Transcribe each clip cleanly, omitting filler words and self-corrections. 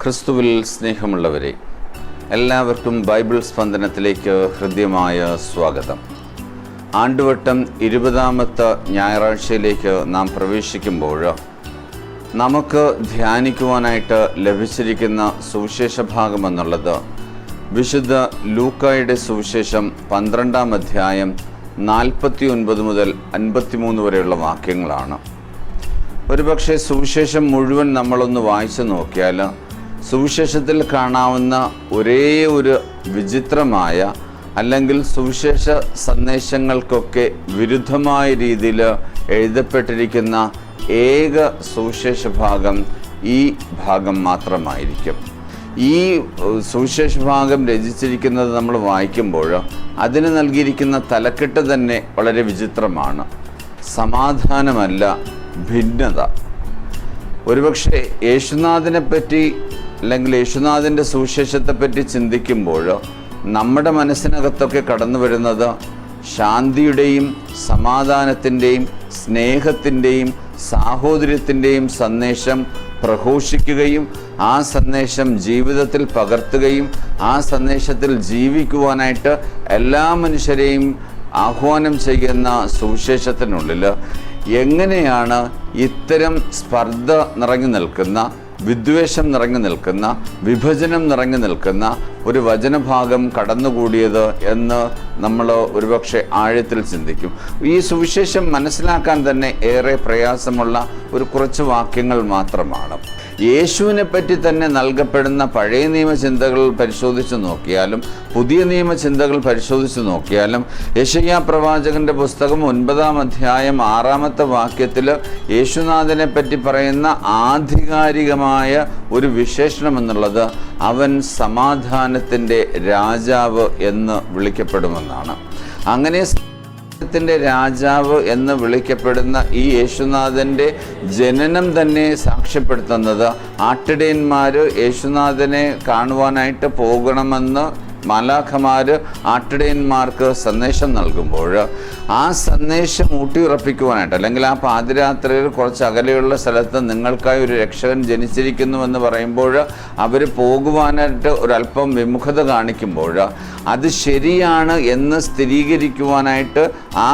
ക്രിസ്തുവിൽ സ്നേഹമുള്ളവരെ, എല്ലാവർക്കും ബൈബിൾ സ്പന്ദനത്തിലേക്ക് ഹൃദ്യമായ സ്വാഗതം. ആണ്ടുവട്ടം 20ാമത്തെ ഞായറാഴ്ചയിലേക്ക് നാം പ്രവേശിക്കുമ്പോൾ നമുക്ക് ധ്യാനിക്കുവാനായിട്ട് ലഭിച്ചിരിക്കുന്ന സുവിശേഷ ഭാഗം എന്നുള്ളത് വിശുദ്ധ ലൂക്കായുടെ സുവിശേഷം 12ാം അധ്യായം 49 മുതൽ 53 വരെയുള്ള വാക്യങ്ങളാണ്. ഒരുപക്ഷെ സുവിശേഷം മുഴുവൻ നമ്മളൊന്ന് വായിച്ചു നോക്കിയാൽ സുവിശേഷത്തിൽ കാണാവുന്ന ഒരേ ഒരു വിചിത്രമായ അല്ലെങ്കിൽ സുവിശേഷ സന്ദേശങ്ങൾക്കൊക്കെ വിരുദ്ധമായ രീതിയിൽ എഴുതപ്പെട്ടിരിക്കുന്ന ഏക സുവിശേഷ ഭാഗം ഈ ഭാഗം മാത്രമായിരിക്കും. ഈ സുവിശേഷ ഭാഗം രചിച്ചിരിക്കുന്നത് നമ്മൾ വായിക്കുമ്പോൾ അതിന് നൽകിയിരിക്കുന്ന തലക്കെട്ട് തന്നെ വളരെ വിചിത്രമാണ്. സമാധാനമല്ല, ഭിന്നത. ഒരുപക്ഷെ യേശുനാഥനെ പറ്റി അല്ലെങ്കിൽ യേശുനാഥൻ്റെ സുവിശേഷത്തെപ്പറ്റി ചിന്തിക്കുമ്പോൾ നമ്മുടെ മനസ്സിനകത്തൊക്കെ കടന്നു വരുന്നത് ശാന്തിയുടെയും സമാധാനത്തിൻ്റെയും സ്നേഹത്തിൻ്റെയും സാഹോദര്യത്തിൻ്റെയും സന്ദേശം പ്രഘോഷിക്കുകയും ആ സന്ദേശം ജീവിതത്തിൽ പകർത്തുകയും ആ സന്ദേശത്തിൽ ജീവിക്കുവാനായിട്ട് എല്ലാ മനുഷ്യരെയും ആഹ്വാനം ചെയ്യുന്ന സുവിശേഷത്തിനുള്ളിൽ എങ്ങനെയാണ് ഇത്തരം സ്പർദ്ധ നിറഞ്ഞു നിൽക്കുന്ന, വിദ്വേഷം നിറഞ്ഞു നിൽക്കുന്ന, വിഭജനം നിറഞ്ഞു നിൽക്കുന്ന ഒരു വചനഭാഗം കടന്നുകൂടിയത് എന്ന് നമ്മൾ ഒരുപക്ഷെ ആഴത്തിൽ ചിന്തിക്കും. ഈ സുവിശേഷം മനസ്സിലാക്കാൻ തന്നെ ഏറെ പ്രയാസമുള്ള ഒരു കുറച്ച് വാക്യങ്ങൾ മാത്രമാണ്. യേശുവിനെ പറ്റി തന്നെ നൽകപ്പെടുന്ന പഴയ നിയമ ചിന്തകൾ പരിശോധിച്ച് നോക്കിയാലും പുതിയ നിയമ ചിന്തകൾ പരിശോധിച്ച് നോക്കിയാലും യെശയ്യാ പ്രവാചകന്റെ പുസ്തകം 9ാം അധ്യായം 6ാമത്തെ വാക്യത്തിൽ യേശുനാഥനെ പറ്റി പറയുന്ന ആധികാരികമായ ഒരു വിശേഷണം എന്നുള്ളത് അവൻ സമാധാനത്തിൻ്റെ രാജാവ് എന്ന് വിളിക്കപ്പെടുമെന്നാണ്. അങ്ങനെ ത്തിൻ്റെ രാജാവ് എന്ന് വിളിക്കപ്പെടുന്ന ഈ യേശുനാഥൻ്റെ ജനനം തന്നെ സാക്ഷ്യപ്പെടുത്തുന്നത് ആട്ടിടയന്മാർ യേശുനാഥനെ കാണുവാനായിട്ട് പോകണമെന്ന് മാലാഖമാർ ആട്ടിടയന്മാർക്ക് സന്ദേശം നൽകുമ്പോൾ ആ സന്ദേശം ഊട്ടിയുറപ്പിക്കുവാനായിട്ട്, അല്ലെങ്കിൽ ആ പാതിരാത്രിയിൽ കുറച്ച് അകലെയുള്ള സ്ഥലത്ത് നിങ്ങൾക്കായി ഒരു രക്ഷകൻ ജനിച്ചിരിക്കുന്നുവെന്ന് പറയുമ്പോൾ അവർ പോകുവാനായിട്ട് ഒരല്പം വിമുഖത കാണിക്കുമ്പോൾ അത് ശരിയാണ് എന്ന് സ്ഥിരീകരിക്കുവാനായിട്ട് ആ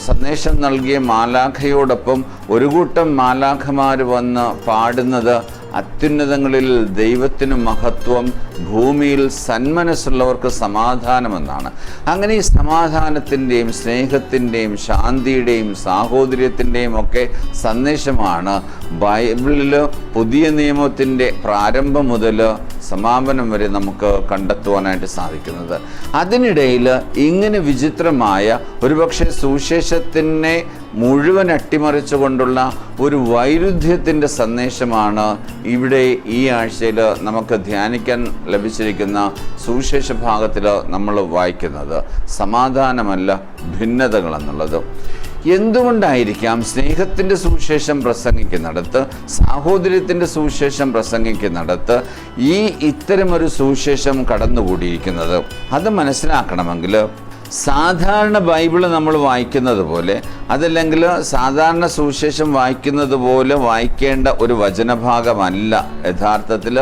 സന്ദേശം നൽകിയ മാലാഖയോടൊപ്പം ഒരു കൂട്ടം മാലാഖമാർ വന്ന് പാടുന്നത് അത്യുന്നതങ്ങളിൽ ദൈവത്തിന് മഹത്വം, ഭൂമിയിൽ സന്മനസ്സുള്ളവർക്ക് സമാധാനമെന്നാണ്. അങ്ങനെ ഈ സമാധാനത്തിൻ്റെയും സ്നേഹത്തിൻ്റെയും ശാന്തിയുടെയും സാഹോദര്യത്തിൻ്റെയും ഒക്കെ സന്ദേശമാണ് ബൈബിളിൽ പുതിയ നിയമത്തിൻ്റെ പ്രാരംഭം മുതൽ സമാപനം വരെ നമുക്ക് കണ്ടെത്തുവാനായിട്ട് സാധിക്കുന്നത്. അതിനിടയിൽ ഇങ്ങനെ വിചിത്രമായ ഒരുപക്ഷെ സുവിശേഷത്തിനെ മുഴുവൻ അട്ടിമറിച്ചുകൊണ്ടുള്ള ഒരു വൈരുദ്ധ്യത്തിൻ്റെ സന്ദേശമാണ് ഇവിടെ ഈ ആഴ്ചയിൽ നമുക്ക് ധ്യാനിക്കാൻ ലഭിച്ചിരിക്കുന്ന സുവിശേഷ ഭാഗത്തിൽ നമ്മൾ വായിക്കുന്നത്. സമാധാനമല്ല, ഭിന്നതകൾ എന്നുള്ളത്. എന്തുകൊണ്ടായിരിക്കാം സ്നേഹത്തിൻ്റെ സുവിശേഷം പ്രസംഗിക്കുന്നിടത്ത്, സാഹോദര്യത്തിൻ്റെ സുവിശേഷം പ്രസംഗിക്കുന്നിടത്ത് ഇത്തരമൊരു സുവിശേഷം കടന്നുകൂടിയിരിക്കുന്നത്? അത് മനസ്സിലാക്കണമെങ്കിൽ സാധാരണ ബൈബിള് നമ്മൾ വായിക്കുന്നത് പോലെ, അതല്ലെങ്കിൽ സാധാരണ സുവിശേഷം വായിക്കുന്നത് പോലെ വായിക്കേണ്ട ഒരു വചനഭാഗമല്ല യഥാർത്ഥത്തിൽ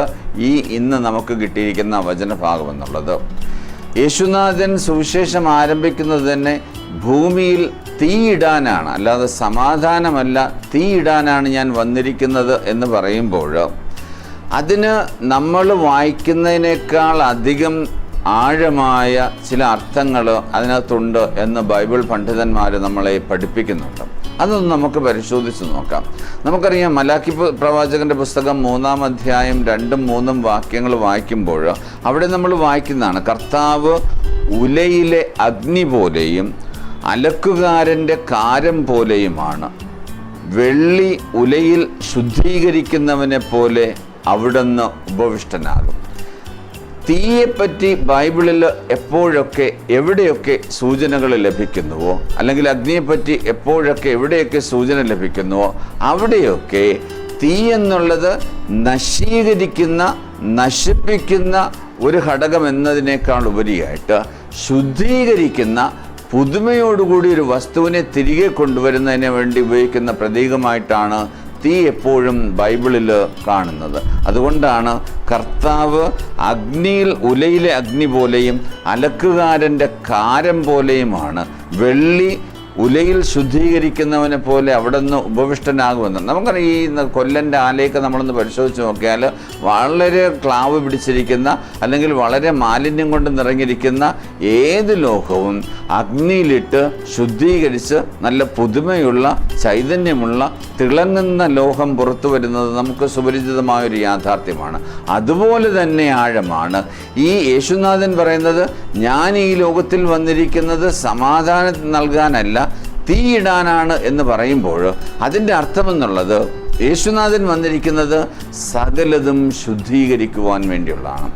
ഇന്ന് നമുക്ക് കിട്ടിയിരിക്കുന്ന വചനഭാഗം എന്നുള്ളത്. യേശുനാഥൻ സുവിശേഷം ആരംഭിക്കുന്നത് തന്നെ ഭൂമിയിൽ തീയിടാനാണ്, അല്ലാതെ സമാധാനമല്ല, തീയിടാനാണ് ഞാൻ വന്നിരിക്കുന്നത് എന്ന് പറയുമ്പോൾ അതിന് നമ്മൾ വായിക്കുന്നതിനേക്കാൾ അധികം ആഴമായ ചില അർത്ഥങ്ങൾ അതിനകത്തുണ്ട് എന്ന് ബൈബിൾ പണ്ഡിതന്മാർ നമ്മളെ പഠിപ്പിക്കുന്നുണ്ട്. അതൊന്ന് നമുക്ക് പരിശോധിച്ച് നോക്കാം. നമുക്കറിയാം, മലാക്കി പ്രവാചകന്റെ പുസ്തകം 3ാം അധ്യായം 2ഉം 3ഉം വാക്യങ്ങൾ വായിക്കുമ്പോൾ അവിടെ നമ്മൾ വായിക്കുന്നതാണ്, കർത്താവ് ഉലയിലെ അഗ്നി പോലെയും അലക്കുകാരൻ്റെ കാരം പോലെയുമാണ്. വെള്ളി ഉലയിൽ ശുദ്ധീകരിക്കുന്നവനെ പോലെ അവിടുന്ന് ഉപവിഷ്ടനാകും. തീയെപ്പറ്റി ബൈബിളിൽ എപ്പോഴൊക്കെ എവിടെയൊക്കെ സൂചനകൾ ലഭിക്കുന്നുവോ, അല്ലെങ്കിൽ അഗ്നിയെപ്പറ്റി എപ്പോഴൊക്കെ എവിടെയൊക്കെ സൂചന ലഭിക്കുന്നുവോ അവിടെയൊക്കെ തീ എന്നുള്ളത് നശീകരിക്കുന്ന, നശിപ്പിക്കുന്ന ഒരു ഘടകം എന്നതിനേക്കാൾ ഉപരിയായിട്ട് ശുദ്ധീകരിക്കുന്ന, പുതുമയോടുകൂടി ഒരു വസ്തുവിനെ തിരികെ കൊണ്ടുവരുന്നതിന് വേണ്ടി ഉപയോഗിക്കുന്ന പ്രതീകമായിട്ടാണ് തീ എപ്പോഴും ബൈബിളിൽ കാണുന്നത്. അതുകൊണ്ടാണ് കർത്താവ് ഉലയിലെ അഗ്നി പോലെയും അലക്കുകാരൻ്റെ കാരം പോലെയുമാണ്. വെള്ളി ഉലയിൽ ശുദ്ധീകരിക്കുന്നവനെ പോലെ അവിടെ നിന്ന് ഉപവിഷ്ടനാകുമെന്ന് നമുക്കറിയാം. ഈ കൊല്ലൻ്റെ ആലയൊക്കെ നമ്മളൊന്ന് പരിശോധിച്ച് നോക്കിയാൽ വളരെ ക്ലാവ് പിടിച്ചിരിക്കുന്ന അല്ലെങ്കിൽ വളരെ മാലിന്യം കൊണ്ട് നിറഞ്ഞിരിക്കുന്ന ഏത് ലോഹവും അഗ്നിയിലിട്ട് ശുദ്ധീകരിച്ച് നല്ല പുതുമയുള്ള ചൈതന്യമുള്ള തിളങ്ങുന്ന ലോഹം പുറത്തു വരുന്നത് നമുക്ക് സുപരിചിതമായൊരു യാഥാർത്ഥ്യമാണ്. അതുപോലെ തന്നെ ആഴമാണ് ഈ യേശുനാഥൻ പറയുന്നത്, ഞാൻ ഈ ലോകത്തിൽ വന്നിരിക്കുന്നത് സമാധാനം നൽകാനല്ല, തീയിടാനാണ് എന്ന് പറയുമ്പോൾ അതിൻ്റെ അർത്ഥമെന്നുള്ളത് യേശുനാഥൻ വന്നിരിക്കുന്നത് സകലതും ശുദ്ധീകരിക്കുവാൻ വേണ്ടിയുള്ളതാണ്.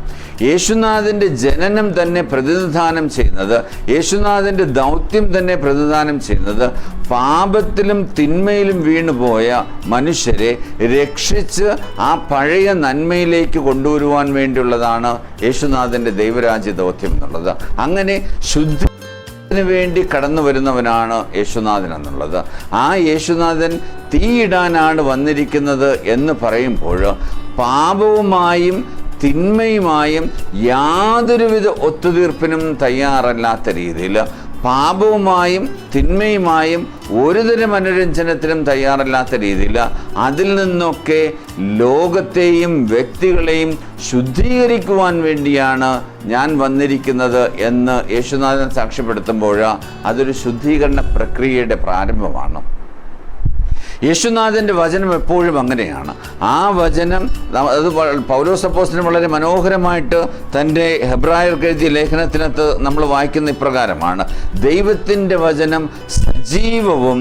യേശുനാഥൻ്റെ ജനനം തന്നെ പ്രതിനിധാനം ചെയ്യുന്നത്, യേശുനാഥൻ്റെ ദൗത്യം തന്നെ പ്രതിനിധാനം ചെയ്യുന്നത് പാപത്തിലും തിന്മയിലും വീണുപോയ മനുഷ്യരെ രക്ഷിച്ച് ആ പഴയ നന്മയിലേക്ക് കൊണ്ടുവരുവാൻ വേണ്ടിയുള്ളതാണ് യേശുനാഥൻ്റെ ദൈവരാജ്യ ദൗത്യം എന്നുള്ളത്. അങ്ങനെ ന് വേണ്ടി കടന്നു വരുന്നവനാണ് യേശുനാഥൻ എന്നുള്ളത്. ആ യേശുനാഥൻ തീയിടാനാണ് വന്നിരിക്കുന്നത് എന്ന് പറയുമ്പോൾ പാപവുമായും തിന്മയുമായും യാതൊരുവിധ ഒത്തുതീർപ്പിനും തയ്യാറല്ലാത്ത രീതിയിൽ, പാപവുമായും തിന്മയുമായും ഒരുതര മനോരഞ്ജനത്തിനും തയ്യാറല്ലാത്ത രീതിയിൽ അതിൽ നിന്നൊക്കെ ലോകത്തെയും വ്യക്തികളെയും ശുദ്ധീകരിക്കുവാൻ വേണ്ടിയാണ് ഞാൻ വന്നിരിക്കുന്നത് എന്ന് യേശുനാഥൻ സാക്ഷ്യപ്പെടുത്തുമ്പോൾ അതൊരു ശുദ്ധീകരണ പ്രക്രിയയുടെ പ്രാരംഭമാണ്. യേശുനാഥൻ്റെ വചനം എപ്പോഴും അങ്ങനെയാണ്. ആ വചനം അത് പൗലോസ് അപ്പോസ്തലൻ വളരെ മനോഹരമായിട്ട് തൻ്റെ ഹെബ്രായർക്ക് എഴുതിയ ലേഖനത്തിനകത്ത് നമ്മൾ വായിക്കുന്ന ഇപ്രകാരമാണ്: ദൈവത്തിൻ്റെ വചനം സജീവവും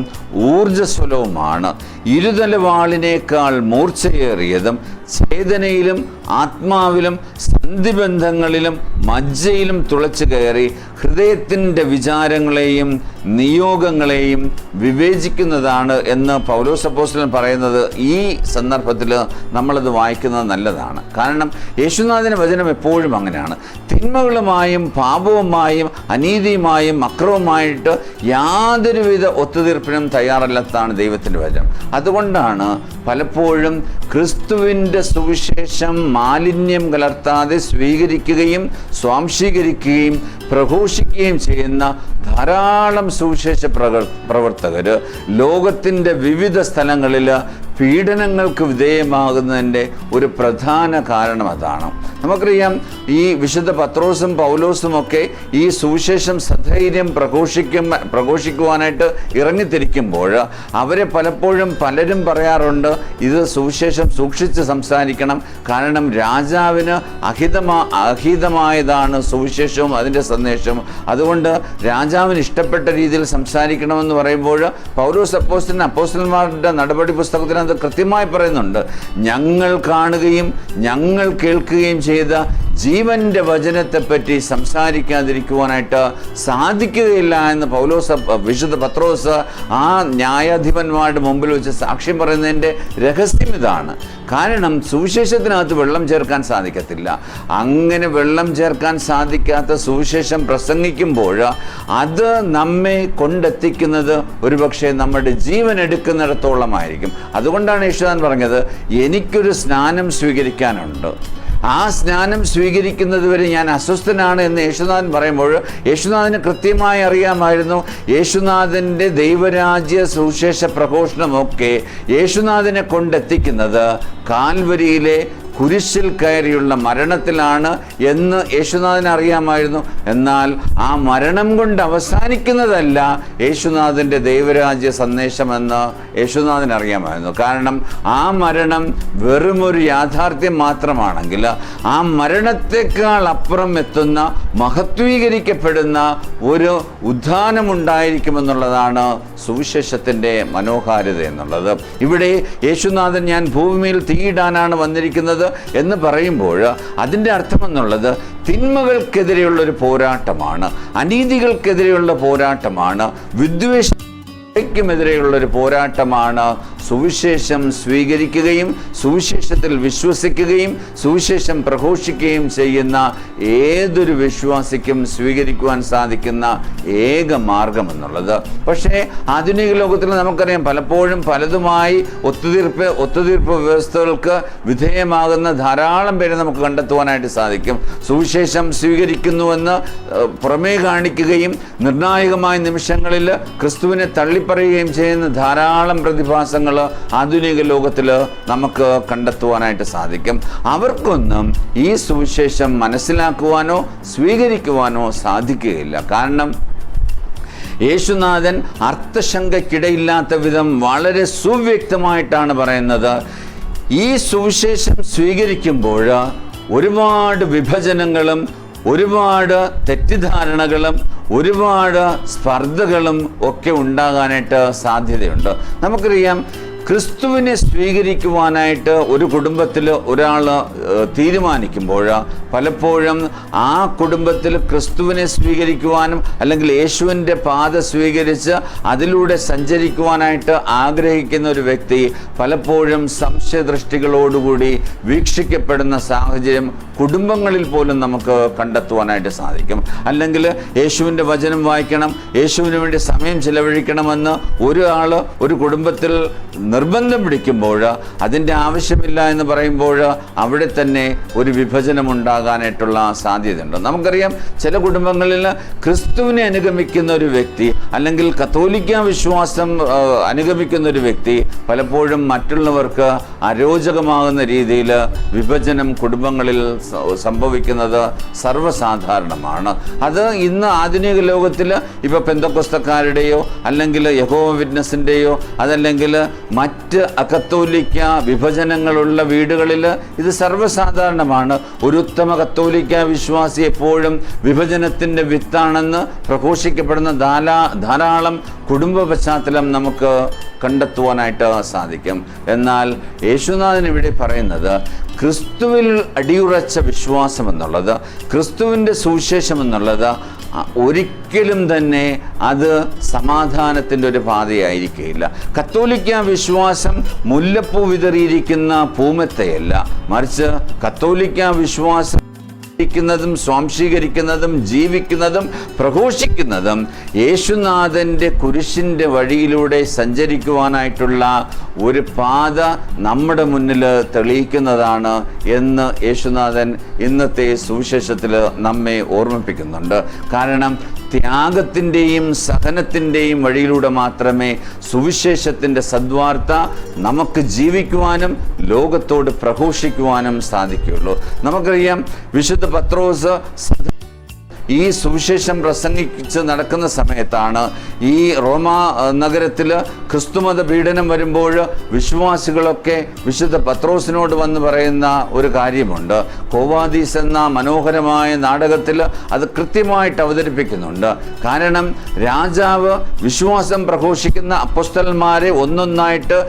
ഊർജ്ജസ്വലവുമാണ്, ഇരുതല വാളിനേക്കാൾ മൂർച്ചയേറിയതും, ചേതനയിലും ആത്മാവിലും സന്ധിബന്ധങ്ങളിലും മജ്ജയിലും തുളച്ചു കയറി ഹൃദയത്തിൻ്റെ വിചാരങ്ങളെയും നിയോഗങ്ങളെയും വിവേചിക്കുന്നതാണ് എന്ന് പൗലോസ് അപ്പോസ്തലൻ പറയുന്നത് ഈ സന്ദർഭത്തിൽ നമ്മളത് വായിക്കുന്നത് നല്ലതാണ്. കാരണം യേശുനാഥൻ്റെ വചനം എപ്പോഴും അങ്ങനെയാണ്. തിന്മകളുമായും പാപവുമായും അനീതിയുമായും അക്രമവുമായിട്ട് യാതൊരുവിധ ഒത്തുതീർപ്പിനും തയ്യാറല്ലാത്തതാണ് ദൈവത്തിൻ്റെ വചനം. അതുകൊണ്ടാണ് പലപ്പോഴും ക്രിസ്തുവിൻ്റെ സുവിശേഷം മാലിന്യം കലർത്താതെ സ്വീകരിക്കുകയും സ്വാംശീകരിക്കുകയും പ്രഘോഷിക്കുകയും ചെയ്യുന്ന ധാരാളം സുവിശേഷ പ്രവർത്തകർ ലോകത്തിൻ്റെ വിവിധ സ്ഥലങ്ങളിൽ പീഡനങ്ങൾക്ക് വിധേയമാകുന്നതിൻ്റെ ഒരു പ്രധാന കാരണം അതാണ്. നമുക്കറിയാം, ഈ വിശുദ്ധ പത്രോസും പൗലോസും ഒക്കെ ഈ സുവിശേഷം സധൈര്യം പ്രഘോഷിക്കുവാനായിട്ട് ഇറങ്ങിത്തിരിക്കുമ്പോൾ അവരെ പലപ്പോഴും പലരും പറയാറുണ്ട്, ഇത് സുവിശേഷം സൂക്ഷിച്ച് സംസാരിക്കണം, കാരണം രാജാവിന് അഹിതമായതാണ് സുവിശേഷവും അതിൻ്റെ സന്ദേശവും, അതുകൊണ്ട് രാജാവിന് ഇഷ്ടപ്പെട്ട രീതിയിൽ സംസാരിക്കണമെന്ന് പറയുമ്പോൾ പൗലോസ് അപ്പോസ്തലന്മാരുടെ നടപടി പുസ്തകത്തിന് അത് കൃത്യമായി പറയുന്നുണ്ട്. ഞങ്ങൾ കാണുകയും ഞങ്ങൾ കേൾക്കുകയും ചെയ്ത ജീവന്റെ വചനത്തെപ്പറ്റി സംസാരിക്കാതിരിക്കുവാനായിട്ട് സാധിക്കുകയില്ല എന്ന് വിശുദ്ധ പത്രോസ് ആ ന്യായാധിപന്മാരുടെ മുമ്പിൽ വെച്ച് സാക്ഷ്യം പറയുന്നതിൻ്റെ രഹസ്യം ഇതാണ്. കാരണം സുവിശേഷത്തിനകത്ത് വെള്ളം ചേർക്കാൻ സാധിക്കത്തില്ല. അങ്ങനെ വെള്ളം ചേർക്കാൻ സാധിക്കാത്ത സുവിശേഷം പ്രസംഗിക്കുമ്പോൾ അത് നമ്മെ കൊണ്ടെത്തിക്കുന്നത് ഒരുപക്ഷെ നമ്മുടെ ജീവൻ എടുക്കുന്നിടത്തോളമായിരിക്കും. അതുകൊണ്ടാണ് യേശുദാൻ പറഞ്ഞത്, എനിക്കൊരു സ്നാനം സ്വീകരിക്കാനുണ്ട്, ആ സ്നാനം സ്വീകരിക്കുന്നത് വരെ ഞാൻ അസ്വസ്ഥനാണ് എന്ന് യേശുനാഥൻ പറയുമ്പോൾ യേശുനാഥന് കൃത്യമായി അറിയാമായിരുന്നു യേശുനാഥൻ്റെ ദൈവരാജ്യ സുവിശേഷ പ്രഘോഷണമൊക്കെ യേശുനാഥനെ കൊണ്ടെത്തിക്കുന്നത് കാൽവരിയിലെ കുരിശിൽ കയറിയുള്ള മരണത്തിലാണ് എന്ന് യേശുനാഥന് അറിയാമായിരുന്നു. എന്നാൽ ആ മരണം കൊണ്ട് അവസാനിക്കുന്നതല്ല യേശുനാഥൻ്റെ ദൈവരാജ്യ സന്ദേശമെന്ന് യേശുനാഥന് അറിയാമായിരുന്നു. കാരണം ആ മരണം വെറുമൊരു യാഥാർത്ഥ്യം മാത്രമാണെങ്കിൽ ആ മരണത്തെക്കാൾ അപ്പുറം എത്തുന്ന മഹത്വീകരിക്കപ്പെടുന്ന ഒരു ഉത്ഥാനമുണ്ടായിരിക്കുമെന്നുള്ളതാണ് സുവിശേഷത്തിൻ്റെ മനോഹാരിത എന്നുള്ളത്. ഇവിടെ യേശുനാഥൻ ഞാൻ ഭൂമിയിൽ തീയിടാനാണ് വന്നിരിക്കുന്നത് എന്ന് പറയുമ്പോൾ അതിൻ്റെ അർത്ഥമെന്നുള്ളത് തിന്മകൾക്കെതിരെയുള്ളൊരു പോരാട്ടമാണ്, അനീതികൾക്കെതിരെയുള്ള പോരാട്ടമാണ്, വിദ്വേഷ ക്കുമെതിരെയുള്ളൊരു പോരാട്ടമാണ് സുവിശേഷം സ്വീകരിക്കുകയും സുവിശേഷത്തിൽ വിശ്വസിക്കുകയും സുവിശേഷം പ്രഘോഷിക്കുകയും ചെയ്യുന്ന ഏതൊരു വിശ്വാസിക്കും സ്വീകരിക്കുവാൻ സാധിക്കുന്ന ഏക മാർഗം എന്നുള്ളത്. പക്ഷേ ആധുനിക ലോകത്തിൽ നമുക്കറിയാം, പലപ്പോഴും പലതുമായി ഒത്തുതീർപ്പ് വ്യവസ്ഥകൾക്ക് വിധേയമാകുന്ന ധാരാളം പേരെ നമുക്ക് കണ്ടെത്തുവാനായിട്ട് സാധിക്കും. സുവിശേഷം സ്വീകരിക്കുന്നുവെന്ന് പുറമേ കാണിക്കുകയും നിർണായകമായ നിമിഷങ്ങളിൽ ക്രിസ്തുവിനെ തള്ളിപ്പറയുകയും ചെയ്യുന്ന ധാരാളം പ്രതിഭാസങ്ങൾ ആധുനിക ലോകത്തിൽ നമുക്ക് കണ്ടെത്തുവാനായിട്ട് സാധിക്കും. അവർക്കൊന്നും ഈ സുവിശേഷം മനസ്സിലാക്കുവാനോ സ്വീകരിക്കുവാനോ സാധിക്കുകയില്ല. കാരണം യേശുനാഥൻ അർത്ഥശങ്കയ്ക്കിടയില്ലാത്ത വിധം വളരെ സുവ്യക്തമായിട്ടാണ് പറയുന്നത്, ഈ സുവിശേഷം സ്വീകരിക്കുമ്പോൾ ഒരുപാട് വിഭജനങ്ങളും ഒരുപാട് തെറ്റിദ്ധാരണകളും ഒരുപാട് സ്പർദ്ധകളും ഒക്കെ ഉണ്ടാകാനായിട്ട് സാധ്യതയുണ്ട്. നമുക്കറിയാം, ക്രിസ്തുവിനെ സ്വീകരിക്കുവാനായിട്ട് ഒരു കുടുംബത്തിൽ ഒരാൾ തീരുമാനിക്കുമ്പോൾ പലപ്പോഴും ആ കുടുംബത്തിൽ ക്രിസ്തുവിനെ സ്വീകരിക്കുവാനും അല്ലെങ്കിൽ യേശുവിൻ്റെ പാത സ്വീകരിച്ച് അതിലൂടെ സഞ്ചരിക്കുവാനായിട്ട് ആഗ്രഹിക്കുന്ന ഒരു വ്യക്തി പലപ്പോഴും സംശയദൃഷ്ടികളോടുകൂടി വീക്ഷിക്കപ്പെടുന്ന സാഹചര്യം കുടുംബങ്ങളിൽ പോലും നമുക്ക് കണ്ടെത്തുവാനായിട്ട് സാധിക്കും. അല്ലെങ്കിൽ യേശുവിൻ്റെ വചനം വായിക്കണം, യേശുവിന് വേണ്ടി സമയം ചിലവഴിക്കണമെന്ന് ഒരാൾ ഒരു കുടുംബത്തിൽ നിർബന്ധം പിടിക്കുമ്പോൾ, അതിൻ്റെ ആവശ്യമില്ല എന്ന് പറയുമ്പോൾ അവിടെ തന്നെ ഒരു വിഭജനം ഉണ്ടാകാനായിട്ടുള്ള സാധ്യതയുണ്ട്. നമുക്കറിയാം, ചില കുടുംബങ്ങളിൽ ക്രിസ്തുവിനെ അനുഗമിക്കുന്ന ഒരു വ്യക്തി അല്ലെങ്കിൽ കത്തോലിക്ക വിശ്വാസം അനുഗമിക്കുന്ന ഒരു വ്യക്തി പലപ്പോഴും മറ്റുള്ളവർക്ക് അരോചകമാകുന്ന രീതിയിൽ വിഭജനം കുടുംബങ്ങളിൽ സംഭവിക്കുന്നത് സർവ്വസാധാരണമാണ്. അത് ഇന്ന് ആധുനിക ലോകത്തിൽ ഇപ്പോൾ പെന്തക്കോസ്തക്കാരുടെയോ അല്ലെങ്കിൽ യഹോവ വിറ്റ്നസിൻ്റെയോ അതല്ലെങ്കിൽ മറ്റ് അകത്തോലിക്ക വിഭജനങ്ങളുള്ള വീടുകളിൽ ഇത് സർവ്വസാധാരണമാണ്. ഒരു ഉത്തമ കത്തോലിക്ക വിശ്വാസി എപ്പോഴും വിഭജനത്തിൻ്റെ വിത്താണെന്ന് പ്രഘോഷിക്കപ്പെടുന്ന ധാരാളം കുടുംബ പശ്ചാത്തലം നമുക്ക് കണ്ടെത്തുവാനായിട്ട് സാധിക്കും. എന്നാൽ യേശുനാഥൻ ഇവിടെ പറയുന്നത് ക്രിസ്തുവിൽ അടിയുറച്ച വിശ്വാസം എന്നുള്ളത്, ക്രിസ്തുവിൻ്റെ സുവിശേഷം എന്നുള്ളത് ഒരിക്കലും തന്നെ അത് സമാധാനത്തിൻ്റെ ഒരു പാതയായിരിക്കുകയില്ല. കത്തോലിക്ക വിശ്വാസം മുല്ലപ്പൂ വിതറിയിരിക്കുന്ന പൂമെത്തയല്ല, മറിച്ച് കത്തോലിക്ക വിശ്വാസം ും സ്വാംശീകരിക്കുന്നതും ജീവിക്കുന്നതും പ്രഘോഷിക്കുന്നതും യേശുനാഥൻ്റെ കുരിശിൻ്റെ വഴിയിലൂടെ സഞ്ചരിക്കുവാനായിട്ടുള്ള ഒരു പാത നമ്മുടെ മുന്നിൽ തെളിയിക്കുന്നതാണ് എന്ന് യേശുനാഥൻ ഇന്നത്തെ സുവിശേഷത്തിൽ നമ്മെ ഓർമ്മിപ്പിക്കുന്നുണ്ട്. കാരണം ത്യാഗത്തിൻ്റെയും സഹനത്തിൻ്റെയും വഴിയിലൂടെ മാത്രമേ സുവിശേഷത്തിൻ്റെ സദ്വാർത്ത നമുക്ക് ജീവിക്കുവാനും ലോകത്തോട് പ്രഘോഷിക്കുവാനും സാധിക്കുകയുള്ളൂ. നമുക്കറിയാം, വിശുദ്ധ പത്രോസ് ഈ സുവിശേഷം പ്രസംഗിച്ച് നടക്കുന്ന സമയത്താണ് ഈ റോമാ നഗരത്തിൽ ക്രിസ്തുമത പീഡനം വരുമ്പോൾ വിശ്വാസികളൊക്കെ വിശുദ്ധ പത്രോസിനോട് വന്ന് പറയുന്ന ഒരു കാര്യമുണ്ട്. കോവാദീസ് എന്ന മനോഹരമായ നാടകത്തിൽ അത് കൃത്യമായിട്ട് അവതരിപ്പിക്കുന്നുണ്ട്. കാരണം രാജാവ് വിശ്വാസം പ്രഘോഷിക്കുന്ന അപ്പോസ്തലന്മാരെ ഒന്നൊന്നായിട്ട്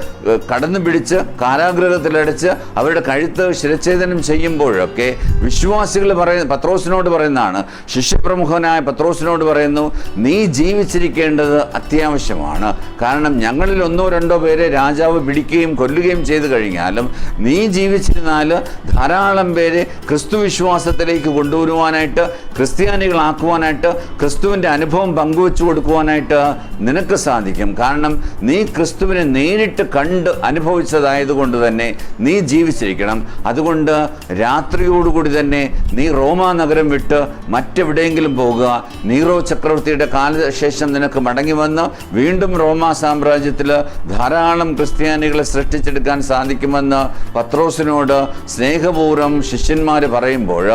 കടന്നു പിടിച്ച് കാരാഗൃഹത്തിലടച്ച് അവരുടെ കഴുത്ത് ശിരച്ഛേദനം ചെയ്യുമ്പോഴൊക്കെ വിശ്വാസികൾ പത്രോസിനോട് പറയുന്നതാണ്, ശിഷ്യപ്രമുഖനായ പത്രോസിനോട് പറയുന്നു, നീ ജീവിച്ചിരിക്കേണ്ടത് അത്യാവശ്യമാണ്. കാരണം ഞങ്ങളിൽ 1-2 പേരെ രാജാവ് പിടിക്കുകയും കൊല്ലുകയും ചെയ്തു കഴിഞ്ഞാലും നീ ജീവിച്ചിരുന്നാൽ ധാരാളം പേരെ ക്രിസ്തു വിശ്വാസത്തിലേക്ക് കൊണ്ടുവരുവാനായിട്ട്, ക്രിസ്ത്യാനികളാക്കുവാനായിട്ട്, ക്രിസ്തുവിൻ്റെ അനുഭവം പങ്കുവെച്ചു കൊടുക്കുവാനായിട്ട് നിനക്ക് സാധിക്കും. കാരണം നീ ക്രിസ്തുവിനെ നേരിട്ട് കണ്ട് അനുഭവിച്ചതായതുകൊണ്ട് തന്നെ നീ ജീവിച്ചിരിക്കണം. അതുകൊണ്ട് രാത്രിയോടുകൂടി തന്നെ നീ റോമാ നഗരം വിട്ട് മറ്റെവിടെയെങ്കിലും പോകുക. നീറോ ചക്രവർത്തിയുടെ കാലശേഷം നിനക്ക് മടങ്ങി വന്ന് വീണ്ടും റോമാ സാമ്രാജ്യത്തിൽ ധാരാളം ക്രിസ്ത്യാനികളെ സൃഷ്ടിച്ചെടുക്കാൻ സാധിക്കുമെന്ന് പത്രോസിനോട് സ്നേഹപൂർവ്വം ശിഷ്യന്മാർ പറയുമ്പോൾ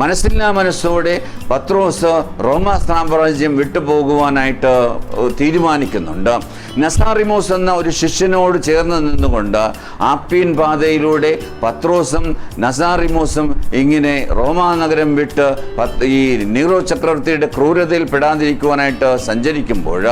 മനസ്സില്ലാ മനസ്സോടെ പത്രോസ് റോമാ സാമ്രാജ്യം വിട്ടുപോകുവാനായിട്ട് തീരുമാനിക്കുന്നുണ്ട്. നസാറിമോസ് എന്ന ഒരു ശിഷ്യനോട് ചേർന്ന് നിന്നുകൊണ്ട് ആപ്പീൻ പാതയിലൂടെ പത്രോസും നസാറിമോസും ഇങ്ങനെ റോമാ നഗരം വിട്ട് ഈ നീറോ നീറോ ചക്രവർത്തിയുടെ ക്രൂരതയിൽ പെടാതിരിക്കുവാനായിട്ട് സഞ്ചരിക്കുമ്പോൾ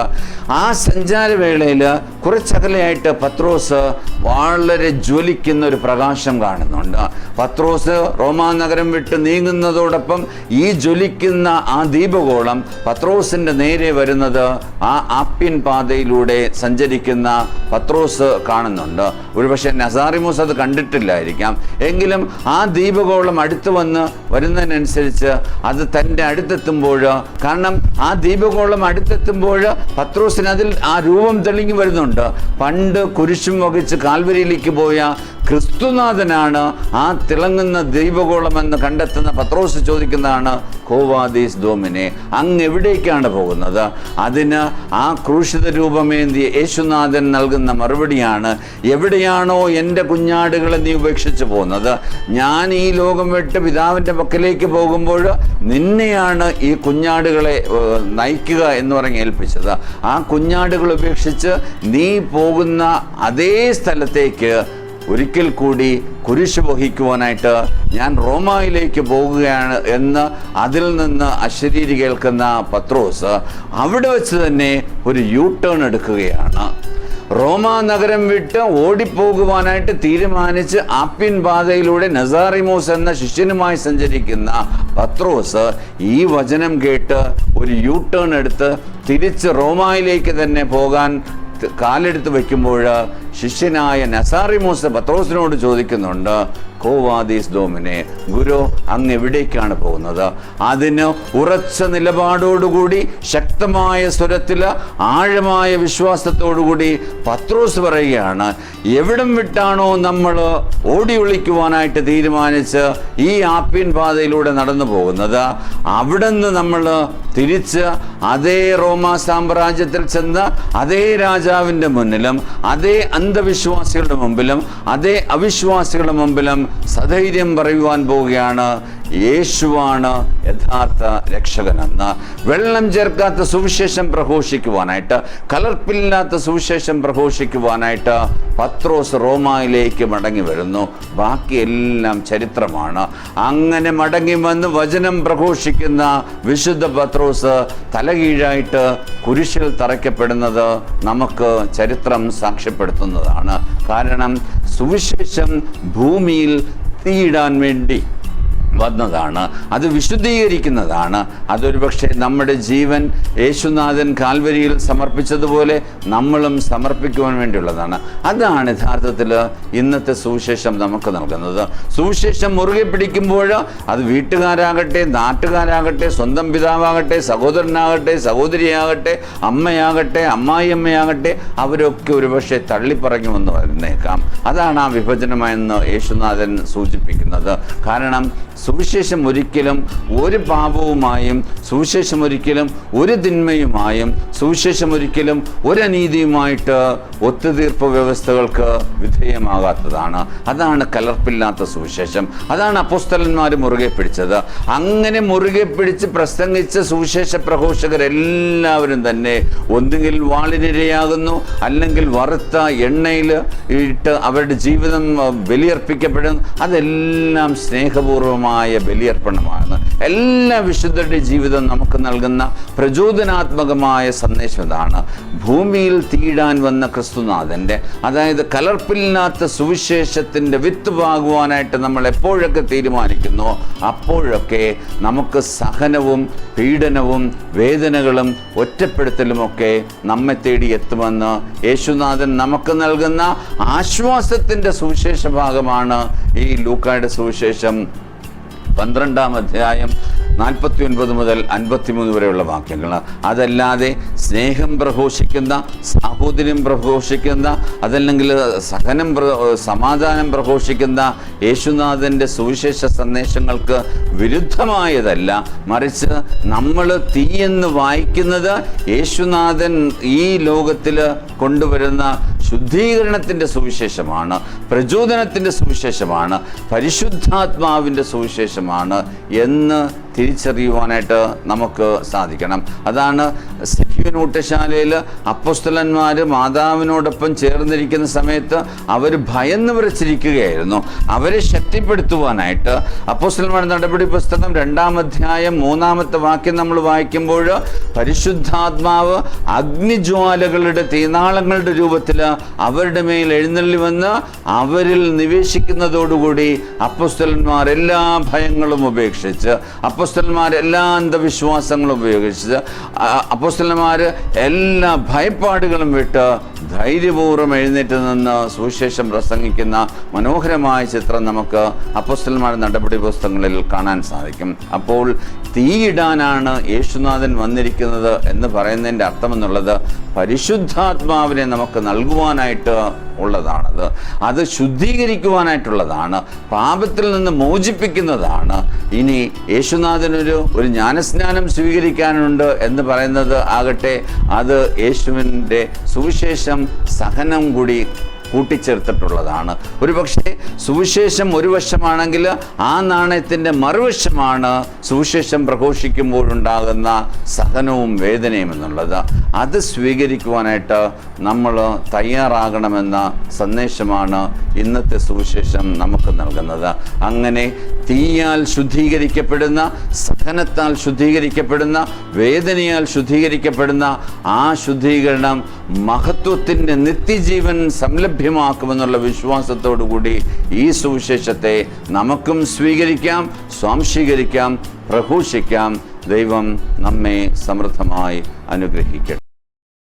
ആ സഞ്ചാരവേളയിൽ കുറച്ചകലെയായിട്ട് പത്രോസ് വളരെ ജ്വലിക്കുന്ന ഒരു പ്രകാശം കാണുന്നുണ്ട്. പത്രോസ് റോമാ നഗരം വിട്ട് നീങ്ങുന്നതോടൊപ്പം ഈ ജ്വലിക്കുന്ന ആ ദീപഗോളം പത്രോസിൻ്റെ നേരെ വരുന്നത് ആ ആപ്യൻ പാതയിലൂടെ സഞ്ചരിക്കുന്ന പത്രോസ് കാണുന്നുണ്ട്. ഒരുപക്ഷെ നസാറിമോസ് അത് കണ്ടിട്ടില്ലായിരിക്കാം. എങ്കിലും ആ ദീപഗോളം അടുത്ത് വരുന്നതിനനുസരിച്ച് അത് തൻ്റെ അടുത്തെത്തുമ്പോൾ, കാരണം ആ ദീപഗോളം അടുത്തെത്തുമ്പോൾ പത്രോസിന് അതിൽ ആ രൂപം തെളിഞ്ഞു വരുന്നുണ്ട്. പണ്ട് കുരിശും വഹിച്ച് കാൽവരിയിലേക്ക് പോയ ക്രിസ്തുനാഥനാണ് ആ തിളങ്ങുന്ന ദൈവഗോളമെന്ന് കണ്ടെത്തുന്ന പത്രോസ് ചോദിക്കുന്നതാണ്, കോവാദീസ് ദോമിനെ, അങ്ങ് എവിടേക്കാണ് പോകുന്നത്? അതിന് ആ ക്രൂശിത രൂപമേന്തിയ യേശുനാഥൻ നൽകുന്ന മറുപടിയാണ്, എവിടെയാണോ എൻ്റെ കുഞ്ഞാടുകളെ നീ ഉപേക്ഷിച്ച് പോകുന്നത്, ഞാൻ ഈ ലോകം വിട്ട് പിതാവിൻ്റെ പക്കലേക്ക് പോകുമ്പോൾ നിന്നെയാണ് ഈ കുഞ്ഞാടുകളെ നയിക്കുക എന്ന് പറഞ്ഞ് ഏൽപ്പിച്ചത്. ആ കുഞ്ഞാടുകൾ ഉപേക്ഷിച്ച് നീ പോകുന്ന അതേ സ്ഥലത്തേക്ക് ഒരിക്കൽ കൂടി കുരിശ് വഹിക്കുവാനായിട്ട് ഞാൻ റോമായിലേക്ക് പോകുകയാണ് എന്ന് അതിൽ നിന്ന് അശരീരി കേൾക്കുന്ന പത്രോസ് അവിടെ വെച്ച് തന്നെ ഒരു യൂ ടേൺ എടുക്കുകയാണ്. റോമാ നഗരം വിട്ട് ഓടിപ്പോകുവാനായിട്ട് തീരുമാനിച്ച് ആപ്യൻ പാതയിലൂടെ നസാറിമോസ് എന്ന ശിഷ്യനുമായി സഞ്ചരിക്കുന്ന പത്രോസ് ഈ വചനം കേട്ട് ഒരു യൂ ടേൺ എടുത്ത് തിരിച്ച് റോമായിലേക്ക് തന്നെ പോകാൻ കാലെടുത്ത് വയ്ക്കുമ്പോൾ ശിഷ്യനായ നസാറിമോസ് പത്രോസിനോട് ചോദിക്കുന്നുണ്ട്, കോവാദീസ് ദോമിനെ, ഗുരു അങ്ങ് എവിടേക്കാണ് പോകുന്നത്? അതിന് ഉറച്ച നിലപാടോടുകൂടി ശക്തമായ സ്വരത്തിൽ ആഴമായ വിശ്വാസത്തോടുകൂടി പത്രോസ് പറയുകയാണ്, എവിടം വിട്ടാണോ നമ്മൾ ഓടി ഒളിക്കുവാനായിട്ട് തീരുമാനിച്ച് ഈ ആപ്യൻ പാതയിലൂടെ നടന്നു പോകുന്നത്, അവിടെ നിന്ന് നമ്മൾ തിരിച്ച് അതേ റോമാ സാമ്രാജ്യത്തിൽ ചെന്ന് അതേ രാജാവിൻ്റെ മുന്നിലും അതേ അന്ധവിശ്വാസികളുടെ മുമ്പിലും അതേ അവിശ്വാസികളുടെ മുമ്പിലും സധൈര്യം പറയുവാൻ പോവുകയാണ്, യേശുവാണ് യഥാർത്ഥ രക്ഷകനെന്ന്. വെള്ളം ചേർക്കാത്ത സുവിശേഷം പ്രഘോഷിക്കുവാനായിട്ട്, കലർപ്പില്ലാത്ത സുവിശേഷം പ്രഘോഷിക്കുവാനായിട്ട് പത്രോസ് റോമായിലേക്ക് മടങ്ങി വരുന്നു. ബാക്കിയെല്ലാം ചരിത്രമാണ്. അങ്ങനെ മടങ്ങി വന്ന് വചനം പ്രഘോഷിക്കുന്ന വിശുദ്ധ പത്രോസ് തലകീഴായിട്ട് കുരിശിൽ തറയ്ക്കപ്പെടുന്നത് നമുക്ക് ചരിത്രം സാക്ഷ്യപ്പെടുത്തുന്നതാണ്. കാരണം സുവിശേഷം ഭൂമിയിൽ തീയിടാൻ വേണ്ടി വന്നതാണ്, അത് വിശുദ്ധീകരിക്കുന്നതാണ്. അതൊരു പക്ഷേ നമ്മുടെ ജീവൻ യേശുനാഥൻ കാൽവരിയിൽ സമർപ്പിച്ചതുപോലെ നമ്മളും സമർപ്പിക്കുവാൻ വേണ്ടിയുള്ളതാണ്. അതാണ് യഥാർത്ഥത്തിൽ ഇന്നത്തെ സുവിശേഷം നമുക്ക് നൽകുന്നത്. സുവിശേഷം മുറുകെ പിടിക്കുമ്പോൾ അത് വീട്ടുകാരാകട്ടെ, നാട്ടുകാരാകട്ടെ, സ്വന്തം പിതാവാകട്ടെ, സഹോദരനാകട്ടെ, സഹോദരിയാകട്ടെ, അമ്മയാകട്ടെ, അമ്മായിയമ്മയാകട്ടെ, അവരൊക്കെ ഒരുപക്ഷെ തള്ളിപ്പറഞ്ഞു വന്ന് വരുന്നേക്കാം. അതാണ് ആ വിഭജനമെന്ന് യേശുനാഥൻ സൂചിപ്പിക്കുന്നത്. കാരണം സുവിശേഷം ഒരിക്കലും ഒരു പാപവുമായും, സുവിശേഷം ഒരിക്കലും ഒരു തിന്മയുമായും, സുവിശേഷം ഒരിക്കലും ഒരു അനീതിയുമായിട്ട് ഒത്തുതീർപ്പ് വ്യവസ്ഥകൾക്ക് വിധേയമാകാത്തതാണ്. അതാണ് കലർപ്പില്ലാത്ത സുവിശേഷം. അതാണ് അപ്പോസ്തലന്മാർ മുറുകെ പിടിച്ചത്. അങ്ങനെ മുറുകെ പിടിച്ച് പ്രസംഗിച്ച സുവിശേഷ പ്രഘോഷകരെല്ലാവരും തന്നെ ഒന്നുകിൽ വാളിനിരയാകുന്നു, അല്ലെങ്കിൽ വറുത്ത എണ്ണയിൽ ഇട്ട് അവരുടെ ജീവിതം ബലിയർപ്പിക്കപ്പെടുന്നു. അതെല്ലാം സ്നേഹപൂർവ്വമായ ബലിയർപ്പണമാണ്. എല്ലാ വിശുദ്ധരുടെ ജീവിതം നമുക്ക് നൽകുന്ന പ്രചോദനാത്മകമായ സന്ദേശം ഇതാണ്. ഭൂമിയിൽ തീയിടാൻ വന്ന ക്രിസ്തുനാഥൻ്റെ, അതായത് കലർപ്പില്ലാത്ത സുവിശേഷത്തിൻ്റെ വിത്ത് പാകുവാനായിട്ട് നമ്മൾ എപ്പോഴൊക്കെ തീരുമാനിക്കുന്നു, അപ്പോഴൊക്കെ നമുക്ക് സഹനവും പീഡനവും വേദനകളും ഒറ്റപ്പെടുത്തലുമൊക്കെ നമ്മെ തേടി എത്തുമെന്ന് യേശുനാഥൻ നമുക്ക് നൽകുന്ന ആശ്വാസത്തിൻ്റെ സുവിശേഷ ഭാഗമാണ് ഈ ലൂക്കായുടെ സുവിശേഷം 12-ാം അധ്യായം 49 മുതൽ 53 വരെയുള്ള വാക്യങ്ങൾ. അതല്ലാതെ സ്നേഹം പ്രഘോഷിക്കുന്ന, സാഹോദര്യം പ്രഘോഷിക്കുന്ന, അതല്ലെങ്കിൽ സമാധാനം പ്രഘോഷിക്കുന്ന യേശുനാഥൻ്റെ സുവിശേഷ സന്ദേശങ്ങൾക്ക് വിരുദ്ധമായതല്ല. മറിച്ച് നമ്മൾ തീയെന്ന് വായിക്കുന്നത് യേശുനാഥൻ ഈ ലോകത്തിൽ കൊണ്ടുവരുന്ന ശുദ്ധീകരണത്തിൻ്റെ സുവിശേഷമാണ്, പ്രചോദനത്തിൻ്റെ സുവിശേഷമാണ്, പരിശുദ്ധാത്മാവിൻ്റെ സുവിശേഷമാണ് എന്ന് തിരിച്ചറിയുവാനായിട്ട് നമുക്ക് സാധിക്കണം. അതാണ് സിഹിയോൻ ഊട്ടുശാലയിൽ അപ്പോസ്തലന്മാർ മാതാവിനോടൊപ്പം ചേർന്നിരിക്കുന്ന സമയത്ത് അവർ ഭയന്ന് വിറച്ചിരിക്കുകയായിരുന്നു. അവരെ ശക്തിപ്പെടുത്തുവാനായിട്ട് അപ്പോസ്തലന്മാരുടെ നടപടി പുസ്തകം 2-ാം അധ്യായം 3-ാമത്തെ വാക്യം നമ്മൾ വായിക്കുമ്പോൾ പരിശുദ്ധാത്മാവ് അഗ്നിജ്വാലകളുടെ തീനാളങ്ങളുടെ രൂപത്തിൽ അവരുടെ മേൽ എഴുന്നള്ളി വന്ന് അവരിൽ നിവേശിക്കുന്നതോടുകൂടി അപ്പോസ്തലന്മാർ എല്ലാ ഭയങ്ങളും ഉപേക്ഷിച്ച്, അപ്പോസ്തലന്മാർ എല്ലാ അന്ധവിശ്വാസങ്ങളും ഉപയോഗിച്ച്, അപ്പോസ്തലന്മാർ എല്ലാ ഭയപ്പാടുകളും വിട്ട് ധൈര്യപൂർവ്വം എഴുന്നേറ്റ് നിന്ന് സുവിശേഷം പ്രസംഗിക്കുന്ന മനോഹരമായ ചിത്രം നമുക്ക് അപ്പോസ്തലന്മാരുടെ നടപടി പുസ്തകങ്ങളിൽ കാണാൻ സാധിക്കും. അപ്പോൾ തീയിടാനാണ് യേശുനാഥൻ വന്നിരിക്കുന്നത് എന്ന് പറയുന്നതിൻ്റെ അർത്ഥമെന്നുള്ളത് പരിശുദ്ധാത്മാവിനെ നമുക്ക് നൽകുവാനായിട്ട് ഉള്ളതാണത്. അത് ശുദ്ധീകരിക്കുവാനായിട്ടുള്ളതാണ്, പാപത്തിൽ നിന്ന് മോചിപ്പിക്കുന്നതാണ്. ഇനി യേശുനാഥനൊരു ജ്ഞാനസ്നാനം സ്വീകരിക്കാനുണ്ട് എന്ന് പറയുന്നത് ആകട്ടെ, അത് യേശുവിൻ്റെ സുവിശേഷം സഹനം കൂടി കൂട്ടിച്ചേർത്തിട്ടുള്ളതാണ്. ഒരുപക്ഷെ സുവിശേഷം ഒരു വശമാണെങ്കിൽ ആ നാണയത്തിൻ്റെ മറുവശമാണ് സുവിശേഷം പ്രഘോഷിക്കുമ്പോഴുണ്ടാകുന്ന സഹനവും വേദനയും എന്നുള്ളത്. അത് സ്വീകരിക്കുവാനായിട്ട് നമ്മൾ തയ്യാറാകണമെന്ന സന്ദേശമാണ് ഇന്നത്തെ സുവിശേഷം നമുക്ക് നൽകുന്നത്. അങ്ങനെ തീയാൽ ശുദ്ധീകരിക്കപ്പെടുന്ന, സഹനത്താൽ ശുദ്ധീകരിക്കപ്പെടുന്ന, വേദനയാൽ ശുദ്ധീകരിക്കപ്പെടുന്ന ആ ശുദ്ധീകരണം മഹത്വത്തിൻ്റെ നിത്യജീവൻ ലഭ്യമാക്കുമെന്നുള്ള വിശ്വാസത്തോടു കൂടി ഈ സുവിശേഷത്തെ നമുക്കും സ്വീകരിക്കാം, സ്വാംശീകരിക്കാം, പ്രഘോഷിക്കാം. ദൈവം നമ്മെ സമൃദ്ധമായി അനുഗ്രഹിക്കട്ടെ.